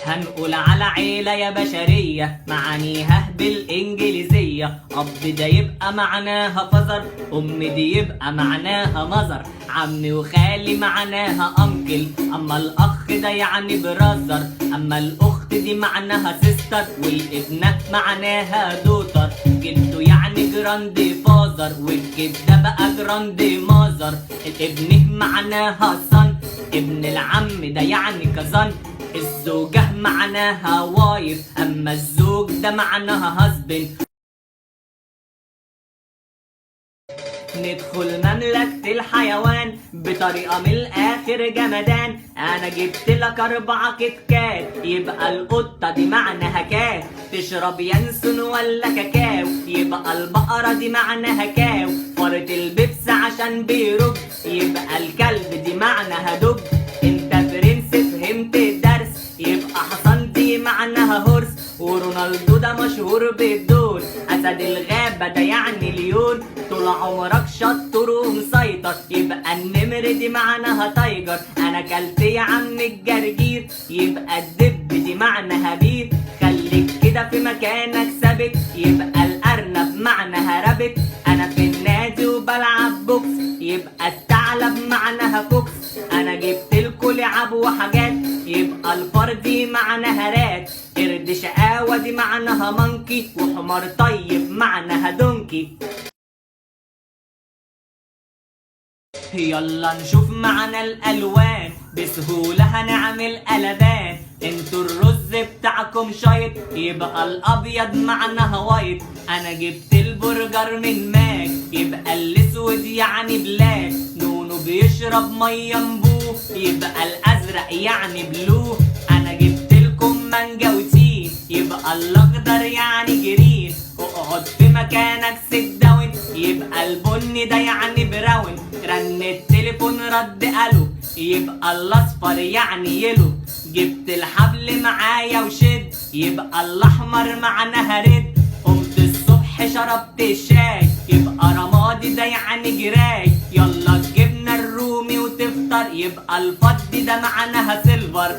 هنقول على عيلة يا بشرية معانيها بالإنجليزية. أب ده يبقى معناها فزر، أم دي يبقى معناها مزر، عمي وخالي معناها أنكل، أما الأخ ده يعني برازر، أما الأخت دي معناها سيستر، والابنة معناها دوتر، جدو يعني جراندي فازر، والجدة بقى جراندي مازر، الابن معناها صن، ابن العم ده يعني كزن، الزوجة معناها وايف، أما الزوج ده معناها هازبن. ندخل مملكة الحيوان بطريقة من الآخر جمدان. أنا جبت لك 4 كتكات، يبقى القطة دي معناها كات، تشرب ينسون ولا كاكاو، يبقى البقرة دي معناها كاو، فرط البيبس عشان بيرج، يبقى الكلب دي معناها دب. انت برنس فهمت الدرس، يبقى حصان دي معناها هورس، ورونالدو ده مشهور بالدول، اسد الغابة ده يعني ليون، طول عمرك شطور ومسيطر، يبقى النمر دي معناها تايجر. انا كلت يا عم الجرجير، يبقى الدب دي معناها بير، خليك كده في مكانك ثابت، يبقى الارنب معناها رابت. انا في النادي وبلعب بوكس، يبقى الثعلب معناها فوكس. انا جبت لكم لعب وحاجات، يبقى الفردي معناها رات، قرد شقاوة دي معناها مانكي، وحمار طيب معناها دونكي. يلا نشوف معنى الالوان، بسهولة هنعمل قلبان. انتوا الرز بتاعكم شايط، يبقى الابيض معناها وايت. انا جبت البرجر من ماك، يبقى الاسود يعني بلاك. نونو بيشرب ميه نبوه، يبقى الازرق يعني بلوه. انا جبت لكم مانجا وتين، يبقى الاخضر يعني جرين. اقعد في مكانك سيت داون، يبقى البني ده يعني براون. رن التليفون رد قالو، يبقى الاصفر يعني يلو. جبت الحبل معايا وشد، يبقى الاحمر معناها رد. قمت الصبح شربت الشاي، يبقى رمادي ده يعني جراي. يلا الجبنه الرومي وتفطر، يبقى الفضي ده معناها سيلفر.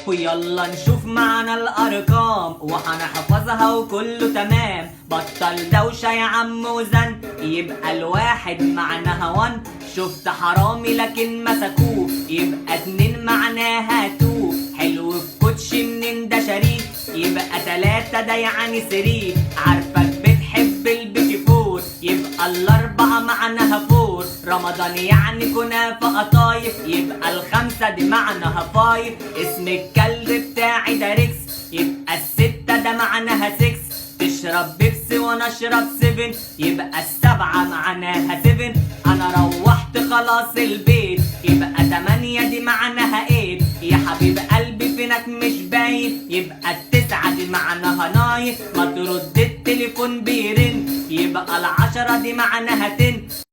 ويلا نشوف معنى الارقام وهنحفظها وكله تمام. بطل دوشه يا عم وزن، يبقى الواحد معناها 1. شفت حرامي لكن مسكوه، يبقى 2 معناها 2. حلو الكوتشي منين ده شريك، يبقى 3 ده يعني 3. عارفك بتحب البيتي فور، يبقى ال4 معناها 4. رمضان يعني كنافة قطايف، يبقى ال5 دي معناها 5. اسم الكلب بتاعي ده ريكس، يبقى ال6 ده معناها 6. تشرب بيبسي وانا اشرب 7، يبقى ال7 معناها 7. انا روحت خلاص البيت، يبقى 8 دي معناها 8. يا حبيب قلبي فينك مش باين، يبقى ال9 دي معناها 9. ما ترد التليفون بيرن، يبقى ال10 دي معناها 10.